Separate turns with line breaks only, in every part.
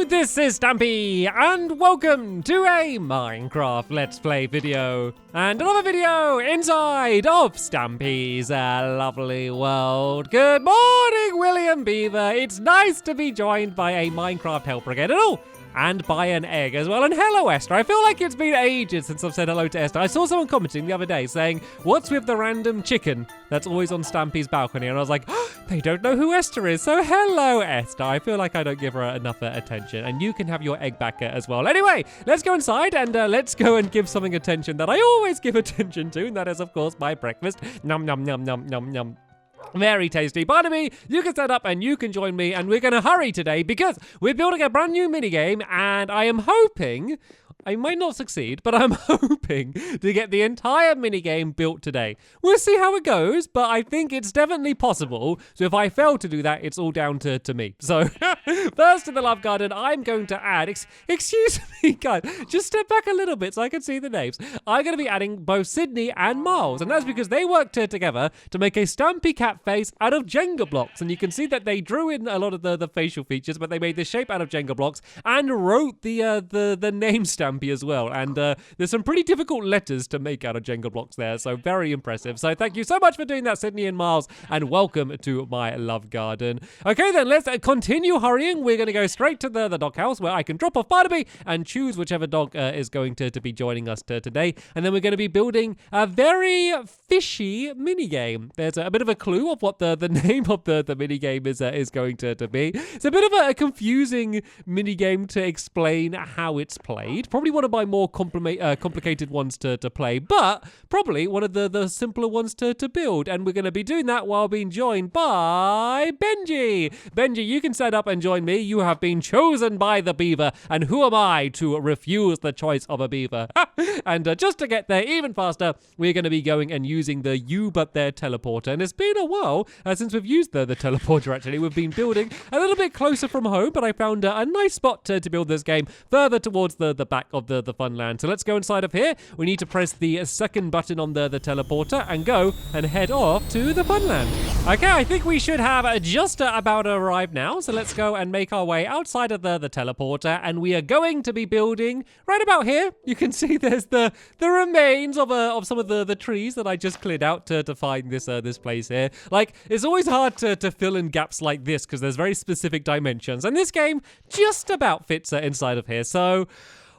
this is Stampy, and welcome to a Minecraft Let's Play video, and another video inside of Stampy's lovely world. Good morning, William Beaver. It's nice to be joined by a Minecraft helper again. And by an egg as well. And hello, Esther. I feel like it's been ages since I've said hello to Esther. I saw someone commenting the other day saying, what's with the random chicken that's always on Stampy's balcony? And I was like, oh, they don't know who Esther is. So hello, Esther. I feel like I don't give her enough attention. And you can have your egg back as well. Anyway, let's go inside and let's go and give something attention that I always give attention to. And that is, of course, my breakfast. Nom, nom, nom, nom, nom, nom. Very tasty. Pardon me, you can stand up and you can join me, and we're going to hurry today because we're building a brand new minigame, and I am hoping, I might not succeed, but I'm hoping to get the entire minigame built today. We'll see how it goes, but I think it's definitely possible. So if I fail to do that, it's all down to me. So first in the love garden, I'm going to add, excuse me, guys, just step back a little bit so I can see the names. I'm going to be adding both Sydney and Miles, and that's because they worked together to make a Stampy cat face out of Jenga blocks. And you can see that they drew in a lot of the facial features, but they made this shape out of Jenga blocks and wrote the name Stampy as well, and there's some pretty difficult letters to make out of Jenga blocks there, so very impressive. So thank you so much for doing that, Sydney and Miles, and welcome to my love garden. Okay then, let's continue hurrying. We're going to go straight to the doghouse where I can drop off Barnaby and choose whichever dog is going to be joining us today, and then we're going to be building a very fishy minigame. There's a bit of a clue of what the name of the minigame is going to be. It's a bit of a confusing minigame to explain how it's played. Probably one of my more complicated ones to play, but probably one of the simpler ones to build. And we're going to be doing that while being joined by Benji. Benji, you can stand up and join me. You have been chosen by the beaver, and who am I to refuse the choice of a beaver? And just to get there even faster, we're going to be going and using the You But There teleporter. And it's been a while since we've used the teleporter, actually. We've been building a little bit closer from home, but I found a nice spot to build this game further towards the back of the Funland. So let's go inside of here. We need to press the second button on the teleporter and go and head off to the Funland. Okay, I think we should have just about arrived now. So let's go and make our way outside of the teleporter, and we are going to be building right about here. You can see there's the remains of some of the trees that I just cleared out to find this place here. Like, it's always hard to fill in gaps like this because there's very specific dimensions, and this game just about fits inside of here. So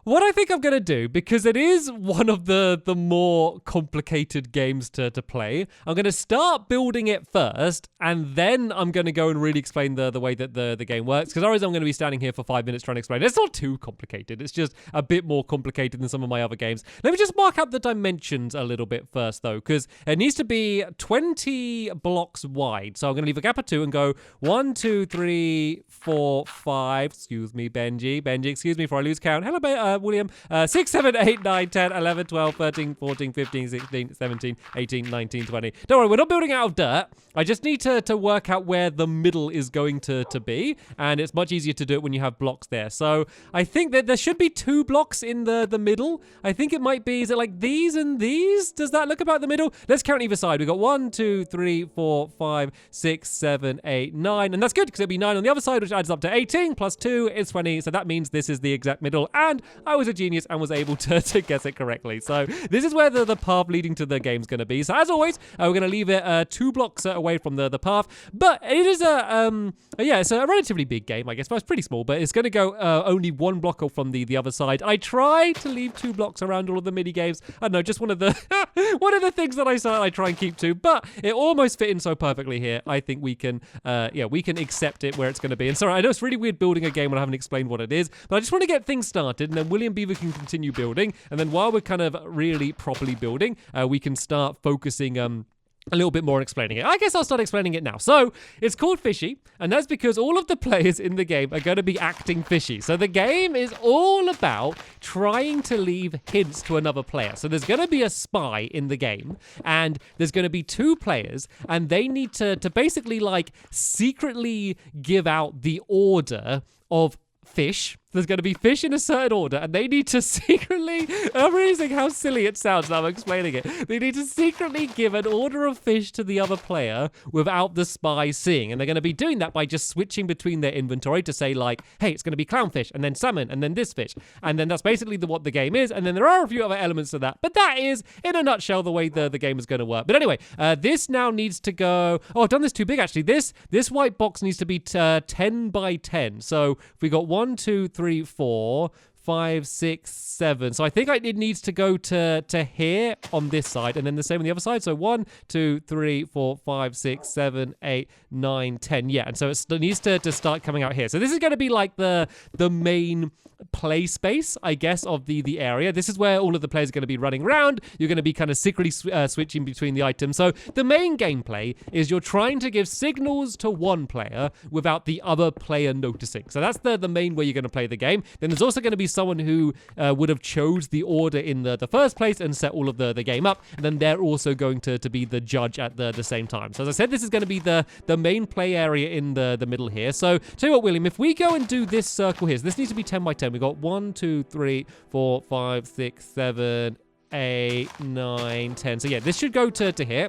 what I think I'm going to do, because it is one of the more complicated games to play, I'm going to start building it first, and then I'm going to go and really explain the way that the game works, because otherwise I'm going to be standing here for 5 minutes trying to explain it. It's not too complicated. It's just a bit more complicated than some of my other games. Let me just mark out the dimensions a little bit first, though, because it needs to be 20 blocks wide. So I'm going to leave a gap of 2 and go 1, 2, 3, 4, 5. Excuse me, Benji. Benji, excuse me before I lose count. Hello, William. 6, 7, 8, 9, 10, 11, 12, 13, 14, 15, 16, 17, 18, 19, 20. Don't worry, we're not building out of dirt. I just need to work out where the middle is going to be, and it's much easier to do it when you have blocks there. So I think that there should be 2 blocks in the middle. I think it might be, is it like these and these? Does that look about the middle? Let's count either side. We've got 1, 2, 3, 4, 5, 6, 7, 8, 9, and that's good because it'll be 9 on the other side, which adds up to 18 plus 2 is 20. So that means this is the exact middle, and I was a genius and was able to guess it correctly. So this is where the path leading to the game's going to be. So as always, we're going to leave it 2 blocks away from the path, but it is it's a relatively big game, I guess. Well, it's pretty small, but it's going to go only 1 block off from the other side. I try to leave 2 blocks around all of the mini games. I don't know, just one of the things that I try and keep to, but it almost fit in so perfectly here. I think we can accept it where it's going to be. And sorry, I know it's really weird building a game when I haven't explained what it is, but I just want to get things started, and then William Beaver can continue building, and then while we're kind of really properly building, we can start focusing a little bit more on explaining it. I guess I'll start explaining it now. So it's called Fishy, and that's because all of the players in the game are going to be acting fishy. So the game is all about trying to leave hints to another player. So there's going to be a spy in the game, and there's going to be 2 players, and they need to basically like secretly give out the order of fish there's going to be fish in a certain order, and they need to secretly, I'm realizing how silly it sounds now I'm explaining it. They need to secretly give an order of fish to the other player without the spy seeing. And they're going to be doing that by just switching between their inventory to say like, hey, it's going to be clownfish, and then salmon, and then this fish. And then that's basically what the game is. And then there are a few other elements to that. But that is, in a nutshell, the way the game is going to work. But anyway, this now needs to go, oh, I've done this too big actually. This white box needs to be 10 by 10. So if we got 1, 2, 3, 4, 5, 6, 7. So I think it needs to go to here on this side, and then the same on the other side. So 1, 2, 3, 4, 5, 6, 7, 8, 9, 10. Yeah, and so it needs to start coming out here. So this is going to be like the main play space, I guess, of the area. This is where all of the players are going to be running around. You're going to be kind of secretly switching between the items. So the main gameplay is you're trying to give signals to one player without the other player noticing. So that's the main way you're going to play the game. Then there's also going to be someone who would have chose the order in the first place and set all of the game up, and then they're also going to be the judge at the same time. So as I said, this is going to be the main play area in the middle here. So tell you what, William, if we go and do this circle here, so this needs to be 10 by 10. We got 1, 2, 3, 4, 5, 6, 7, 8, 9, 10. So yeah, this should go to here.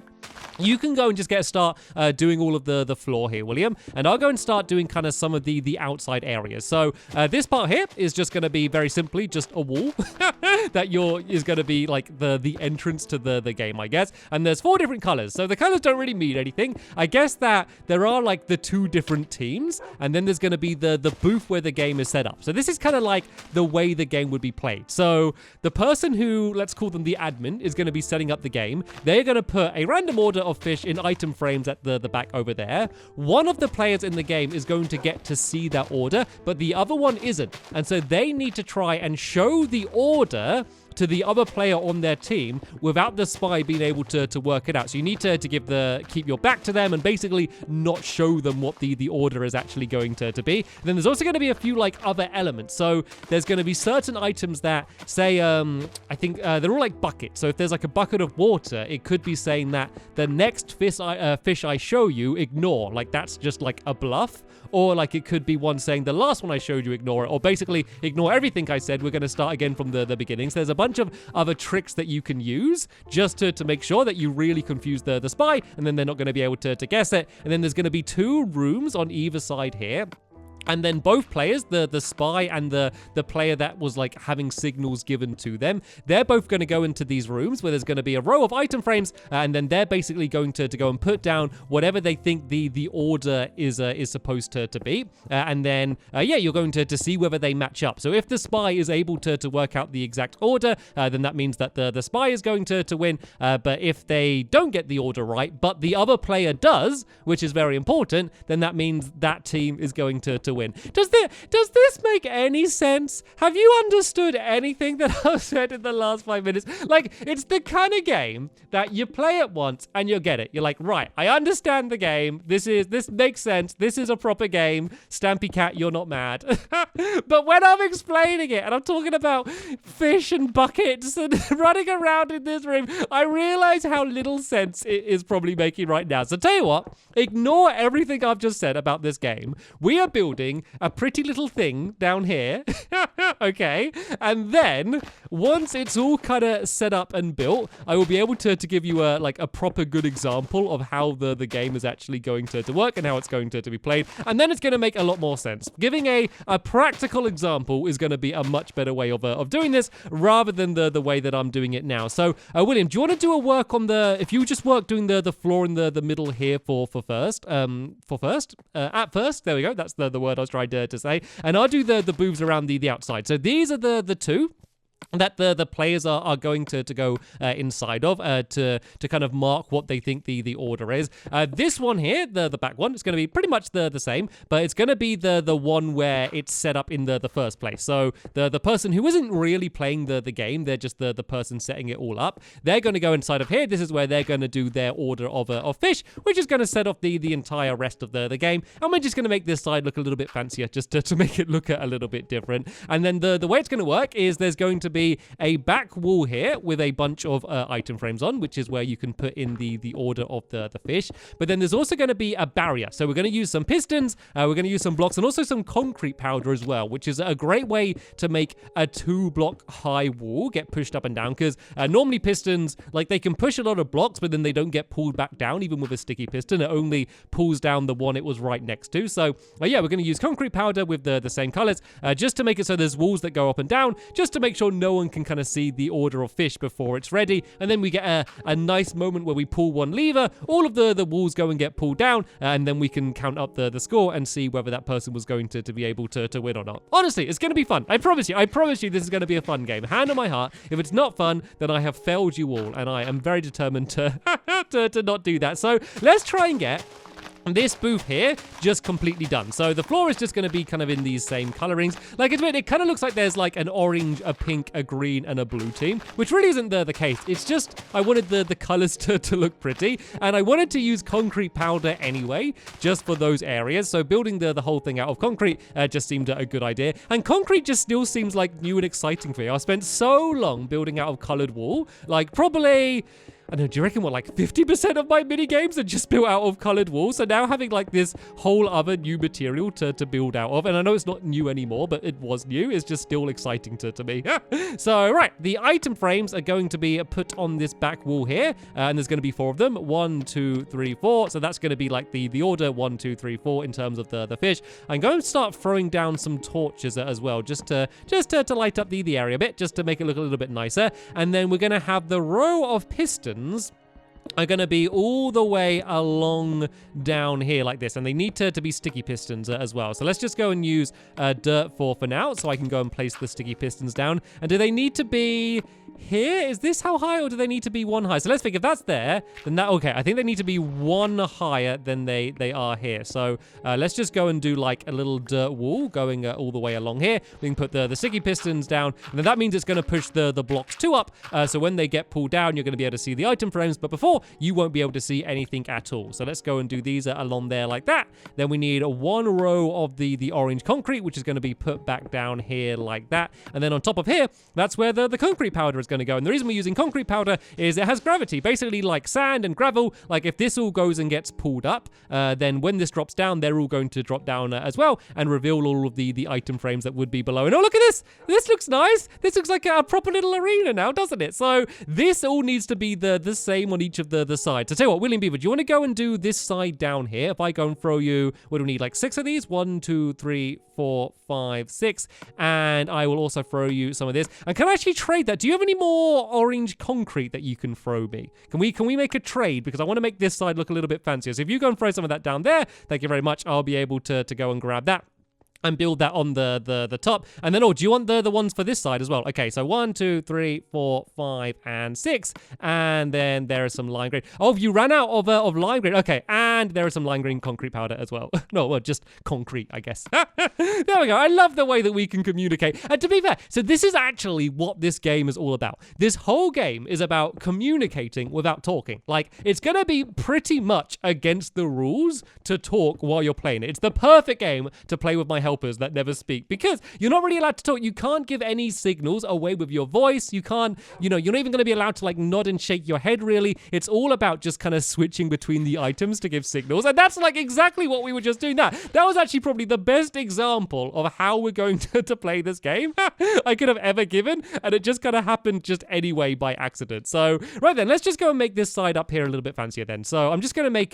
You can go and just get a start doing all of the floor here, William. And I'll go and start doing kind of some of the outside areas. So this part here is just going to be very simply just a wall that is going to be like the entrance to the game, I guess. And there's 4 different colors. So the colors don't really mean anything. I guess that there are like the 2 different teams. And then there's going to be the booth where the game is set up. So this is kind of like the way the game would be played. So the person who, let's call them the admin, is going to be setting up the game. They're going to put a random order of fish in item frames at the back over there. One of the players in the game is going to get to see that order, but the other one isn't. And so they need to try and show the order to the other player on their team without the spy being able to work it out. So you need to keep your back to them and basically not show them what the order is actually going to be. And then there's also going to be a few like other elements. So there's going to be certain items that say, I think they're all like buckets. So if there's like a bucket of water, it could be saying that the next fish I show you, ignore. Like that's just like a bluff. Or like it could be one saying the last one I showed you, ignore it. Or basically ignore everything I said. We're going to start again from the beginning. So there's a bunch of other tricks that you can use just to make sure that you really confuse the spy, and then they're not going to be able to guess it. And then there's going to be 2 rooms on either side here. And then both players, the spy and the player that was like having signals given to them, they're both going to go into these rooms where there's going to be a row of item frames, and then they're basically going to go and put down whatever they think the order is supposed to be. And then, yeah, you're going to see whether they match up. So if the spy is able to work out the exact order, then that means that the spy is going to win. But if they don't get the order right, but the other player does, which is very important, then that means that team is going to win. Does this make any sense? Have you understood anything that I've said in the last 5 minutes? Like, it's the kind of game that you play it once and you'll get it. You're like, right, I understand the game. This makes sense. This is a proper game. Stampy Cat, you're not mad. But when I'm explaining it and I'm talking about fish and buckets and running around in this room, I realize how little sense it is probably making right now. So tell you what, ignore everything I've just said about this game. We are building a pretty little thing down here. Okay, and then once it's all kind of set up and built, I will be able to give you a proper good example of how the game is actually going to work and how it's going to be played, and then it's going to make a lot more sense. Giving a practical example is going to be a much better way of doing this rather than the way that I'm doing it now. So William, do you want to do a work on if you just work doing the floor in the middle here for first, at first, there we go, that's the word I was trying to say, and I'll do the booths around the outside. So these are the 2 that the players are going to go inside of to kind of mark what they think the order is. This one here, the back one, is going to be pretty much the same, but it's going to be the one where it's set up in the first place. So the person who isn't really playing the game, they're just the person setting it all up. They're going to go inside of here. This is where they're going to do their order of fish, which is going to set off the entire rest of the game. And we're just going to make this side look a little bit fancier, just to make it look a little bit different. And then the way it's going to work is there's going to to be a back wall here with a bunch of item frames on, which is where you can put in the order of the fish. But then there's also going to be a barrier. So we're going to use some pistons, we're going to use some blocks, and also some concrete powder as well, which is a great way to make a 2-block high wall get pushed up and down, because normally pistons, like, they can push a lot of blocks, but then they don't get pulled back down. Even with a sticky piston, it only pulls down the one it was right next to. So yeah, we're going to use concrete powder with the same colors, just to make it so there's walls that go up and down, just to make sure no one can kind of see the order of fish before it's ready. And then we get a nice moment where we pull one lever, all of the walls go and get pulled down, and then we can count up the score and see whether that person was going to be able to win or not. Honestly, it's going to be fun. I promise you this is going to be a fun game. Hand on my heart, if it's not fun, then I have failed you all, and I am very determined to to not do that. So let's try and get this booth here just completely done. So the floor is just going to be kind of in these same colorings. Like, it's weird, it kind of looks like there's like an orange, a pink, a green, and a blue team, which really isn't the case. It's just I wanted the colors to look pretty, and I wanted to use concrete powder anyway, just for those areas. So building the whole thing out of concrete just seemed a good idea. And concrete just still seems like new and exciting for me. I spent so long building out of colored wall, like probably, I don't know, do you reckon what, like 50% of my mini games are just built out of colored walls? So now having like this whole other new material to build out of, and I know it's not new anymore, but it was new, is just still exciting to me. So right, the item frames are going to be put on this back wall here, and there's going to be 4 of them. 1, 2, 3, 4. So that's going to be like the order 1, 2, 3, 4 in terms of the fish. I'm going to start throwing down some torches as well, just to light up the area a bit, just to make it look a little bit nicer. And then we're going to have the row of pistons are going to be all the way along down here like this, and they need to be sticky pistons as well. So let's just go and use dirt for now, so I can go and place the sticky pistons down. And do they need to be here? Is this how high, or do they need to be 1 high? So let's think, if that's there, then that, okay, I think they need to be 1 higher than they are here. So let's just go and do like a little dirt wall going all the way along here. We can put the sticky pistons down, and then that means it's going to push the blocks 2 up. So when they get pulled down, you're going to be able to see the item frames, but before, you won't be able to see anything at all. So let's go and do these along there like that. Then we need 1 row of the orange concrete, which is going to be put back down here like that. And then on top of here, that's where the concrete powder is going to go. And the reason we're using concrete powder is it has gravity, basically like sand and gravel. Like, if this all goes and gets pulled up, then when this drops down, they're all going to drop down as well and reveal all of the item frames that would be below. And oh, look at this. This looks nice. This looks like a proper little arena now, doesn't it? So this all needs to be the same on each of the sides. So tell you what, William Beaver, do you want to go and do this side down here? If I go and throw you, what do we need, like 6 of these? 1, 2, 3, 4, 5, 6. And I will also throw you some of this. And can I actually trade that? Do you have any more orange concrete that you can throw me? Can we make a trade? Because I want to make this side look a little bit fancier. So if you go and throw some of that down there, thank you very much. I'll be able to go and grab that and build that on the top. And then, oh, do you want the ones for this side as well? Okay, so 1, 2, 3, 4, 5, and 6. And then there is some lime green. Oh, you ran out of lime green. Okay, and there is some lime green concrete powder as well. No, well, just concrete, I guess. There we go. I love the way that we can communicate. And to be fair, so this is actually what this game is all about. This whole game is about communicating without talking. Like, it's going to be pretty much against the rules to talk while you're playing it. It's the perfect game to play with my helpers that never speak, because you're not really allowed to talk. You can't give any signals away with your voice. You can't, you're not even going to be allowed to like nod and shake your head, really. It's all about just kind of switching between the items to give signals. And that's like exactly what we were just doing. That was actually probably the best example of how we're going to play this game I could have ever given. And it just kind of happened just anyway by accident. So right then, let's just go and make this side up here a little bit fancier then. So I'm just going to make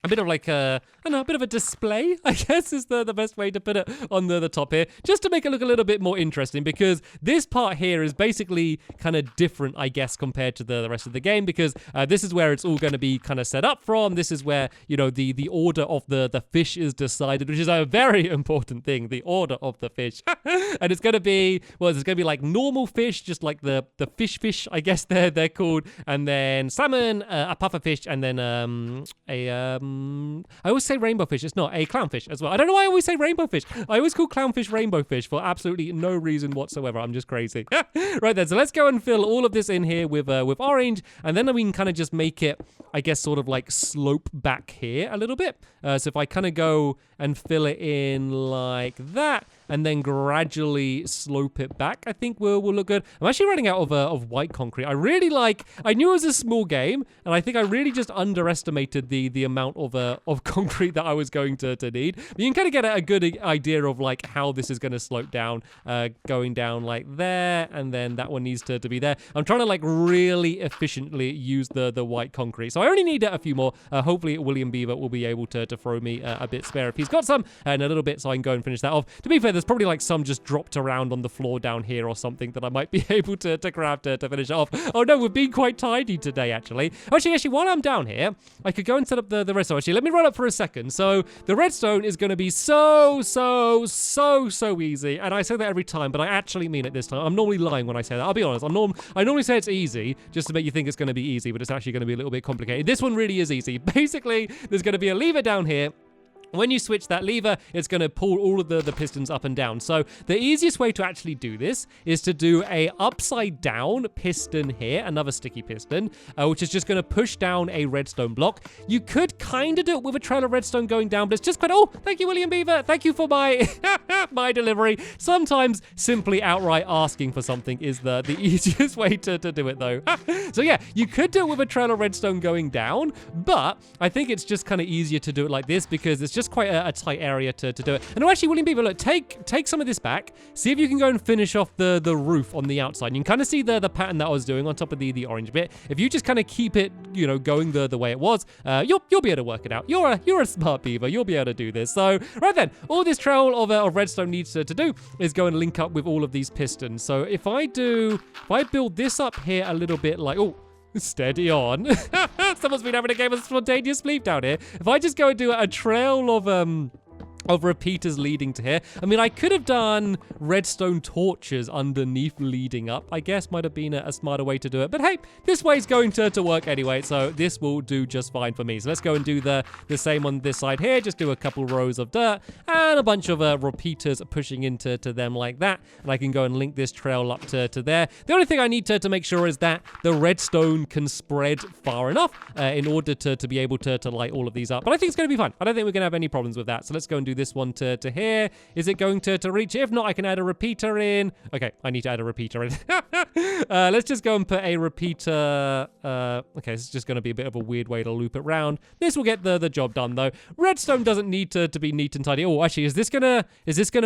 a bit of like a bit of a display, I guess, is the best way to put it on the top here, just to make it look a little bit more interesting, because this part here is basically kind of different, I guess, compared to the rest of the game, because this is where it's all going to be kind of set up from. This is where, the order of the fish is decided, which is a very important thing, the order of the fish. And it's going to be, well, it's going to be like normal fish, just like the fish, I guess they're called, and then salmon, a puffer fish, and then I always say rainbow fish. It's not a clownfish as well. I don't know why I always say rainbow fish. I always call clownfish rainbow fish for absolutely no reason whatsoever. I'm just crazy. Right then, so let's go and fill all of this in here with orange, and then we can kind of just make it, I guess, sort of like slope back here a little bit. So if I kind of go and fill it in like that, and then gradually slope it back, I think will look good. I'm actually running out of white concrete. I knew it was a small game, and I think I really just underestimated the amount of concrete that I was going to need. But you can kind of get a good idea of like how this is going to slope down, going down like there, and then that one needs to be there. I'm trying to like really efficiently use the white concrete. So I only need a few more. Hopefully William Beaver will be able to throw me a bit spare if he's got some, and a little bit, so I can go and finish that off. To be fair, there's probably like some just dropped around on the floor down here or something that I might be able to grab to finish it off. Oh no, we're being quite tidy today, actually. Actually, while I'm down here, I could go and set up the redstone. Actually, let me run up for a second. So the redstone is going to be so easy, and I say that every time, but I actually mean it this time. I'm normally lying when I say that. I'll be honest. I normally say it's easy just to make you think it's going to be easy, but it's actually going to be a little bit complicated. This one really is easy. Basically, there's going to be a lever down here. When you switch that lever, it's going to pull all of the pistons up and down. So the easiest way to actually do this is to do a upside down piston here, another sticky piston, which is just going to push down a redstone block. You could kind of do it with a trail of redstone going down, but it's just quite, oh, thank you, William Beaver. Thank you for my my delivery. Sometimes simply outright asking for something is the easiest way to do it, though. So yeah, you could do it with a trail of redstone going down, but I think it's just kind of easier to do it like this because it's just quite a tight area to do it. And actually, William Beaver, look, take some of this back. See if you can go and finish off the roof on the outside. And you can kind of see the pattern that I was doing on top of the orange bit. If you just kind of keep it, you know, going the way it was, you'll be able to work it out. You're a smart beaver. You'll be able to do this. So right then, all this trail of redstone needs to do is go and link up with all of these pistons. So if I build this up here a little bit like, oh, steady on. Someone's been having a game of spontaneous sleep down here. If I just go and do a trail of repeaters leading to here. I mean, I could have done redstone torches underneath leading up. I guess might have been a smarter way to do it. But hey, this way's going to work anyway, so this will do just fine for me. So let's go and do the same on this side here. Just do a couple rows of dirt and a bunch of repeaters pushing into them like that. And I can go and link this trail up to there. The only thing I need to make sure is that the redstone can spread far enough in order to be able to light all of these up. But I think it's going to be fine. I don't think we're going to have any problems with that. So let's go and do this one to here. Is it going to reach? If not, I can add a repeater in. Okay, I need to add a repeater in. Let's just go and put a repeater. Okay, this is just going to be a bit of a weird way to loop it round. This will get the job done, though. Redstone doesn't need to be neat and tidy. Oh, actually, is this gonna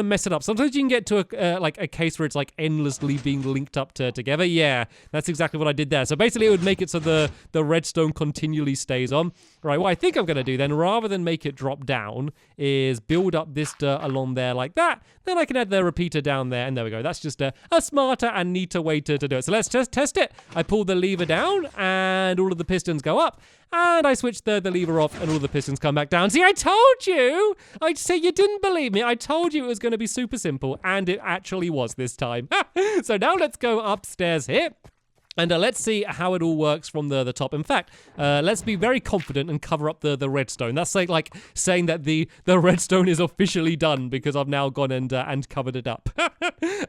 mess it up? Sometimes you can get to a case where it's like endlessly being linked up together. Yeah, that's exactly what I did there. So basically, it would make it so the redstone continually stays on. Right, what I think I'm going to do then, rather than make it drop down, is build up this dirt along there like that. Then I can add the repeater down there, and there we go. That's just a smarter and neater way to do it. So let's just test it. I pull the lever down, and all of the pistons go up. And I switch the lever off, and all the pistons come back down. See, I told you! I'd say you didn't believe me. I told you it was going to be super simple, and it actually was this time. So now let's go upstairs here. And let's see how it all works from the top. In fact, let's be very confident and cover up the redstone. That's like saying that the redstone is officially done because I've now gone and covered it up.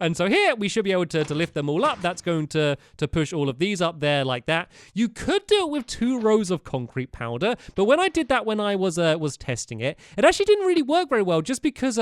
And so here we should be able to lift them all up. That's going to push all of these up there like that. You could do it with 2 rows of concrete powder, but when I did that when I was testing it, it actually didn't really work very well just because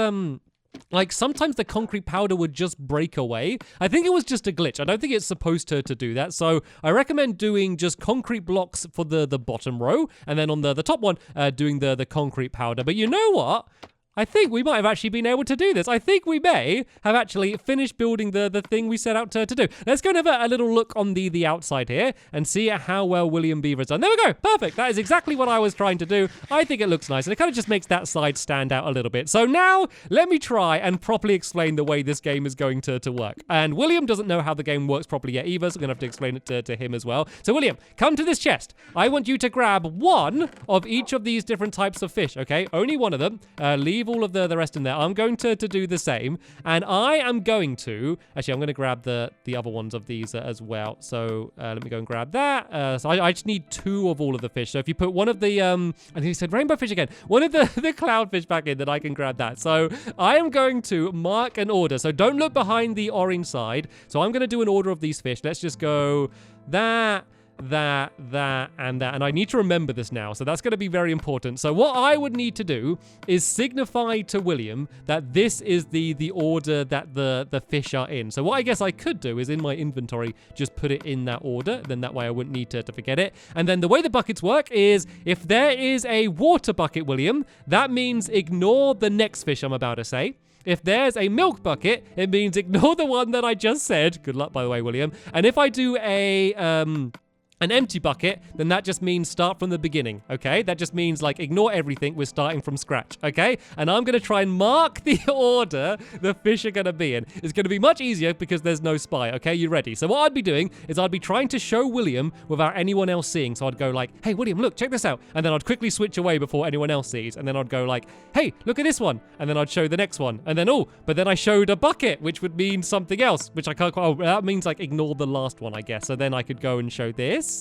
like sometimes the concrete powder would just break away. I think it was just a glitch. I don't think it's supposed to do that. So I recommend doing just concrete blocks for the bottom row, and then on the top one doing the concrete powder. But you know what? I think we might have actually been able to do this. I think we may have actually finished building the thing we set out to do. Let's go and have a little look on the outside here and see how well William Beaver has done. There we go. Perfect. That is exactly what I was trying to do. I think it looks nice, and it kind of just makes that side stand out a little bit. So now let me try and properly explain the way this game is going to work. And William doesn't know how the game works properly yet either, so we're going to have to explain it to him as well. So William, come to this chest. I want you to grab one of each of these different types of fish, okay? Only one of them. Leave all of the rest in there. I'm going to do the same, and I am going to actually I'm going to grab the other ones of these as well. So let me go and grab that. So I just need 2 of all of the fish. So if you put one of the I think he said rainbow fish again, one of the clownfish back in, then I can grab that. So I am going to mark an order. So don't look behind the orange side. So I'm going to do an order of these fish. Let's just go that. that, and that. And I need to remember this now, so that's going to be very important. So what I would need to do is signify to William that this is the order that the fish are in. So what I guess I could do is in my inventory, just put it in that order. Then that way I wouldn't need to forget it. And then the way the buckets work is if there is a water bucket, William, that means ignore the next fish I'm about to say. If there's a milk bucket, it means ignore the one that I just said. Good luck, by the way, William. And if I do an empty bucket, then that just means start from the beginning, okay? That just means, like, ignore everything. We're starting from scratch, okay? And I'm going to try and mark the order the fish are going to be in. It's going to be much easier because there's no spy, okay? You ready? So what I'd be doing is I'd be trying to show William without anyone else seeing. So I'd go like, hey, William, look, check this out. And then I'd quickly switch away before anyone else sees. And then I'd go like, hey, look at this one. And then I'd show the next one. And then, oh, but then I showed a bucket, which would mean something else, which I can't quite, oh, that means like ignore the last one, I guess. So then I could go and show this.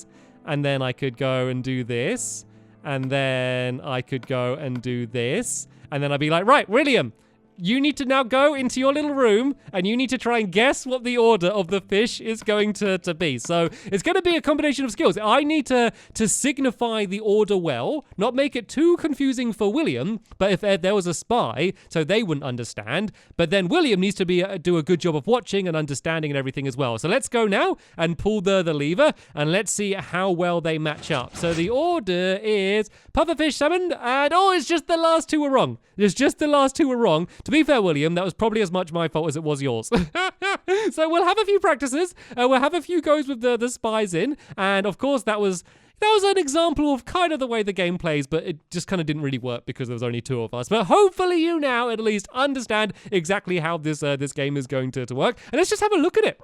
And then I could go and do this. And then I could go and do this. And then I'd be like, right, William, you need to now go into your little room and you need to try and guess what the order of the fish is going to be. So it's going to be a combination of skills. I need to signify the order well, not make it too confusing for William, but if there was a spy, so they wouldn't understand. But then William needs to do a good job of watching and understanding and everything as well. So let's go now and pull the lever and let's see how well they match up. So the order is pufferfish, salmon, and oh, it's just the last two were wrong. It's just the last two were wrong. To be fair, William, that was probably as much my fault as it was yours. So we'll have a few practices. We'll have a few goes with the spies in. And of course, that was an example of kind of the way the game plays, but it just kind of didn't really work because there was only two of us. But hopefully you now at least understand exactly how this game is going to work. And let's just have a look at it.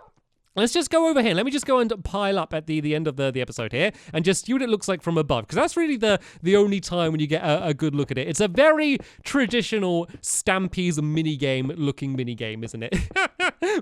Let's just go over here. Let me just go and pile up at the end of the episode here and just see what it looks like from above, because that's really the only time when you get a good look at it. It's a very traditional Stampy's minigame looking minigame, isn't it?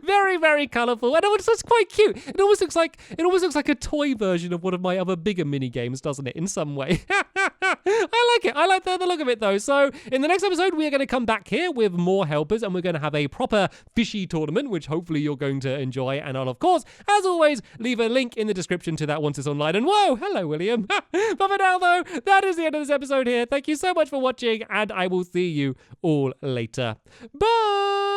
Very, very colourful, and it's quite cute. It almost looks like a toy version of one of my other bigger minigames, doesn't it? In some way. I like it. I like the look of it though. So in the next episode, we are going to come back here with more helpers, and we're going to have a proper fishy tournament, which hopefully you're going to enjoy. And I'll, of course, as always, leave a link in the description to that once it's online. And whoa, hello, William. But for now, though, that is the end of this episode here. Thank you so much for watching, and I will see you all later. Bye.